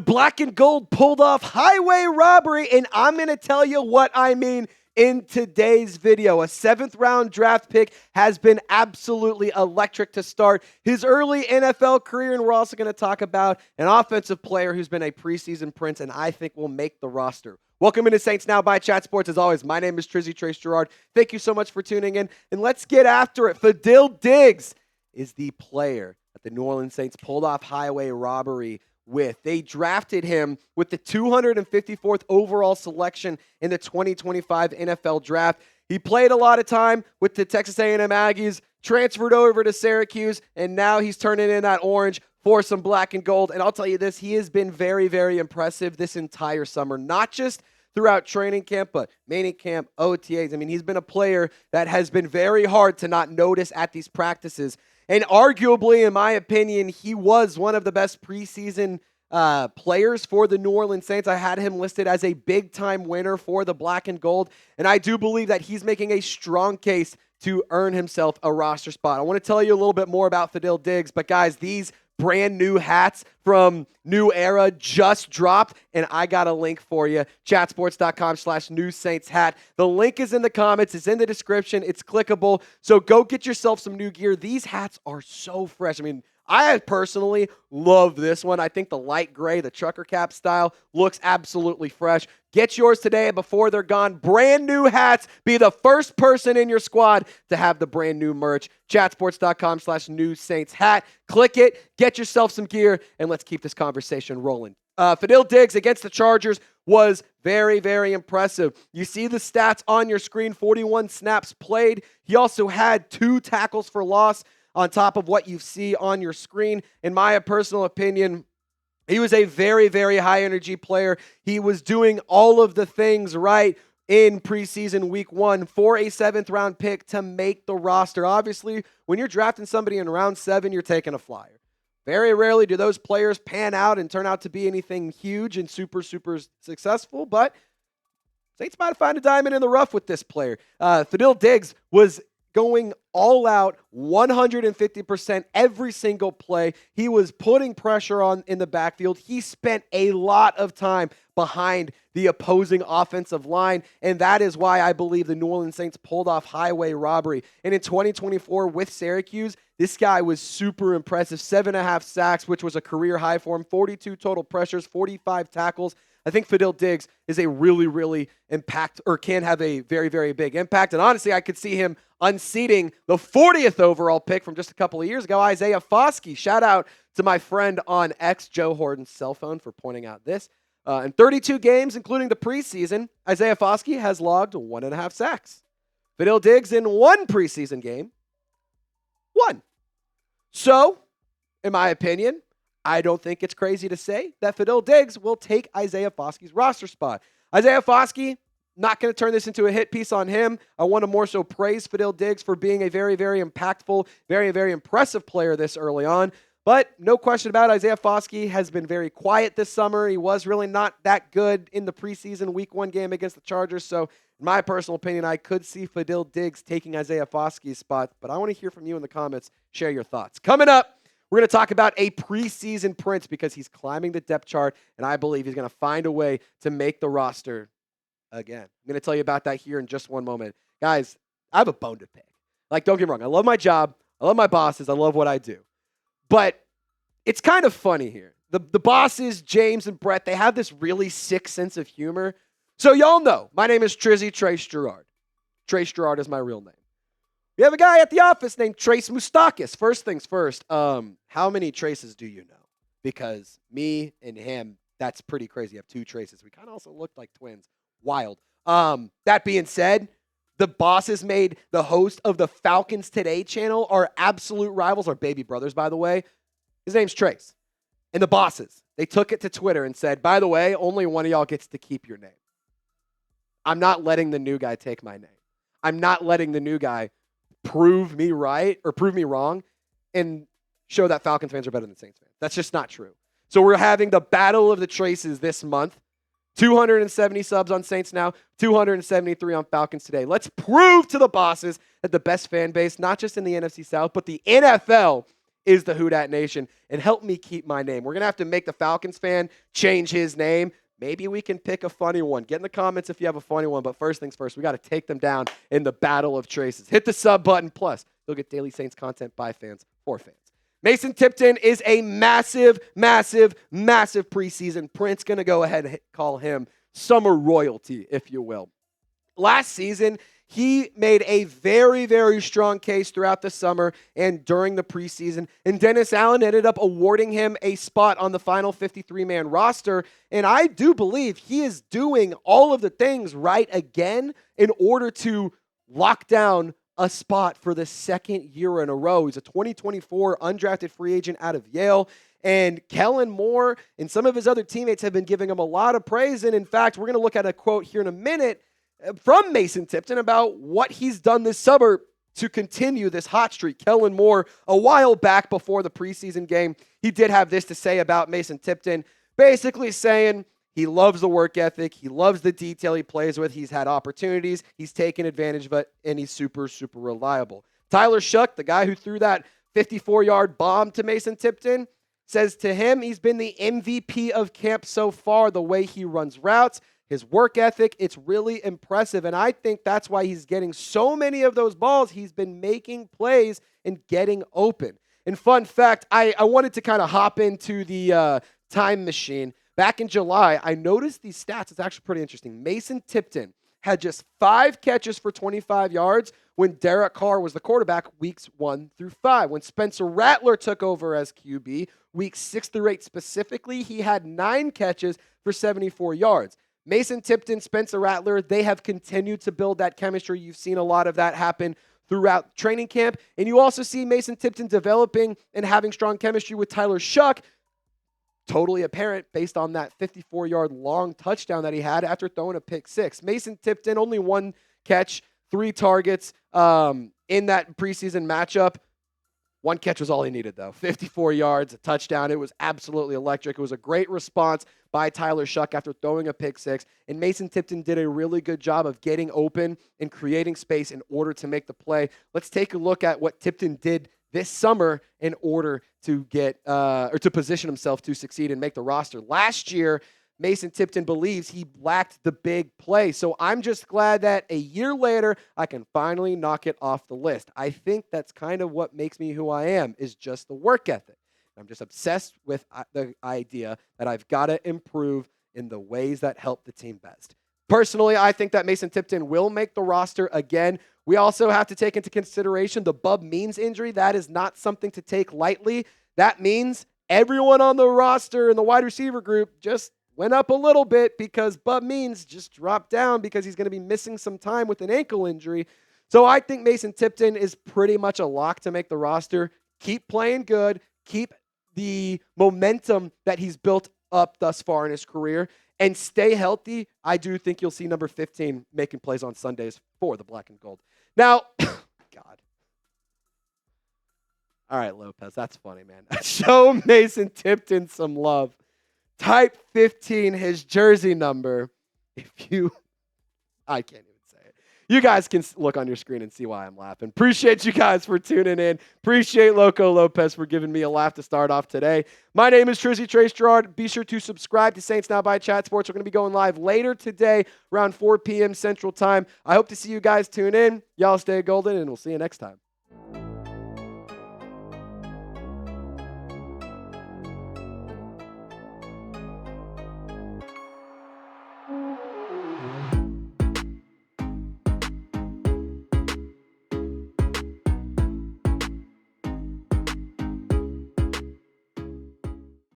The black and gold pulled off highway robbery, and I'm going to tell you what I mean in today's video. A 7th-round draft pick has been absolutely electric to start his early NFL career, and we're also going to talk about an offensive player who's been a preseason prince and I think will make the roster. Welcome into Saints Now by Chat Sports. As always, my name is Trizzy Trace Girouard. Thank you so much for tuning in, and let's get after it. Fadil Diggs is the player that the New Orleans Saints pulled off highway robbery with. They drafted him with the 254th overall selection in the 2025 NFL Draft. He played a lot of time with the Texas A&M Aggies, transferred over to Syracuse, and now he's turning in that orange for some black and gold. And I'll tell you this, he has been very, very impressive this entire summer, not just throughout training camp, but mini camp, OTAs. I mean, he's been a player that has been very hard to not notice at these practices. And arguably, in my opinion, he was one of the best preseason players for the New Orleans Saints. I had him listed as a big-time winner for the black and gold, and I do believe that he's making a strong case to earn himself a roster spot. I want to tell you a little bit more about Fadil Diggs, but guys, these brand new hats from New Era just dropped, and I got a link for you. Chatsports.com/NewSaintsHat. The link is in the comments. It's in the description. It's clickable. So go get yourself some new gear. These hats are so fresh. I mean, I personally love this one. I think the light gray, the trucker cap style, looks absolutely fresh. Get yours today before they're gone. Brand new hats. Be the first person in your squad to have the brand new merch. Chatsports.com/NewSaintsHat. Click it, get yourself some gear, and let's keep this conversation rolling. Fadil Diggs against the Chargers was very, very impressive. You see the stats on your screen, 41 snaps played. He also had 2 tackles for loss on top of what you see on your screen. In my personal opinion, he was a very, very high-energy player. He was doing all of the things right in preseason week 1 for a 7th-round pick to make the roster. Obviously, when you're drafting somebody in round 7, you're taking a flyer. Very rarely do those players pan out and turn out to be anything huge and super, super successful, but Saints might find a diamond in the rough with this player. Fadil Diggs was going all out, 150% every single play. He was putting pressure on in the backfield. He spent a lot of time behind the opposing offensive line, and that is why I believe the New Orleans Saints pulled off highway robbery. And in 2024 with Syracuse, this guy was super impressive. 7.5 sacks, which was a career high for him, 42 total pressures, 45 tackles. I think Fadil Diggs is a really, really can have a very, very big impact. And honestly, I could see him unseating the 40th overall pick from just a couple of years ago, Isaiah Foskey. Shout out to my friend on X, Joe Horton's cell phone, for pointing out this. In 32 games, including the preseason, Isaiah Foskey has logged 1.5 sacks. Fadil Diggs in 1 preseason game, 1. So, in my opinion, I don't think it's crazy to say that Fadil Diggs will take Isaiah Foskey's roster spot. Isaiah Foskey, not going to turn this into a hit piece on him. I want to more so praise Fadil Diggs for being a very, very impactful, very, very impressive player this early on. But no question about it, Isaiah Foskey has been very quiet this summer. He was really not that good in the preseason week 1 game against the Chargers. So in my personal opinion, I could see Fadil Diggs taking Isaiah Foskey's spot. But I want to hear from you in the comments. Share your thoughts. Coming up, we're going to talk about a preseason prince because he's climbing the depth chart, and I believe he's going to find a way to make the roster again. I'm going to tell you about that here in just one moment. Guys, I have a bone to pick. Like, don't get me wrong. I love my job. I love my bosses. I love what I do. But it's kind of funny here. The bosses, James and Brett, they have this really sick sense of humor. So y'all know, my name is Trizzy Trace Girouard. Trace Girouard is my real name. We have a guy at the office named Trace Moustakis. First things first, how many Traces do you know? Because me and him, that's pretty crazy. You have 2 Traces. We kind of also look like twins. Wild. That being said, the bosses made the host of the Falcons Today channel our absolute rivals, our baby brothers, by the way. His name's Trace. And the bosses, they took it to Twitter and said, by the way, only one of y'all gets to keep your name. I'm not letting the new guy take my name. I'm not letting the new guy prove me right or prove me wrong and show that Falcons fans are better than Saints fans. That's just not true. So we're having the battle of the Traces this month. 270 subs on Saints Now, 273 on Falcons Today. Let's prove to the bosses that the best fan base, not just in the NFC South, but the NFL, is the Who Dat Nation and help me keep my name. We're going to have to make the Falcons fan change his name. Maybe we can pick a funny one. Get in the comments if you have a funny one. But first things first, we got to take them down in the battle of traces. Hit the sub button. Plus, you'll get daily Saints content by fans for fans. Mason Tipton is a massive, massive, massive preseason Prince. Going to go ahead and call him summer royalty, if you will. Last season, he made a very, very strong case throughout the summer and during the preseason. And Dennis Allen ended up awarding him a spot on the final 53-man roster. And I do believe he is doing all of the things right again in order to lock down a spot for the second year in a row. He's a 2024 undrafted free agent out of Yale. And Kellen Moore and some of his other teammates have been giving him a lot of praise. And in fact, we're going to look at a quote here in a minute from Mason Tipton about what he's done this summer to continue this hot streak. Kellen Moore, a while back before the preseason game, he did have this to say about Mason Tipton, basically saying he loves the work ethic, he loves the detail he plays with, he's had opportunities, he's taken advantage of it, and he's super, super reliable. Tyler Shuck, the guy who threw that 54-yard bomb to Mason Tipton, says to him he's been the MVP of camp so far, the way he runs routes, his work ethic, it's really impressive. And I think that's why he's getting so many of those balls. He's been making plays and getting open. And fun fact, I wanted to kind of hop into the time machine. Back in July, I noticed these stats. It's actually pretty interesting. Mason Tipton had just 5 catches for 25 yards when Derek Carr was the quarterback weeks 1 through 5. When Spencer Rattler took over as QB, weeks 6 through 8 specifically, he had 9 catches for 74 yards. Mason Tipton, Spencer Rattler, they have continued to build that chemistry. You've seen a lot of that happen throughout training camp. And you also see Mason Tipton developing and having strong chemistry with Tyler Shuck. Totally apparent based on that 54-yard long touchdown that he had after throwing a pick 6. Mason Tipton, only 1 catch, 3 targets in that preseason matchup. 1 catch was all he needed, though. 54 yards, a touchdown. It was absolutely electric. It was a great response by Tyler Shuck after throwing a pick 6. And Mason Tipton did a really good job of getting open and creating space in order to make the play. Let's take a look at what Tipton did this summer in order to get or to position himself to succeed and make the roster. Last year, Mason Tipton believes he lacked the big play. So I'm just glad that a year later, I can finally knock it off the list. I think that's kind of what makes me who I am, is just the work ethic. I'm just obsessed with the idea that I've got to improve in the ways that help the team best. Personally, I think that Mason Tipton will make the roster again. We also have to take into consideration the Bub Means injury. That is not something to take lightly. That means everyone on the roster in the wide receiver group just went up a little bit because Bub Means just dropped down because he's going to be missing some time with an ankle injury. So I think Mason Tipton is pretty much a lock to make the roster. Keep playing good. Keep the momentum that he's built up thus far in his career and stay healthy. I do think you'll see number 15 making plays on Sundays for the black and gold. Now, God. All right, Lopez, that's funny, man. Show Mason Tipton some love. Type 15, his jersey number. I can't even say it. You guys can look on your screen and see why I'm laughing. Appreciate you guys for tuning in. Appreciate Loco Lopez for giving me a laugh to start off today. My name is Trizzy Trace Girouard. Be sure to subscribe to Saints Now by Chat Sports. We're going to be going live later today around 4 p.m. Central Time. I hope to see you guys tune in. Y'all stay golden, and we'll see you next time.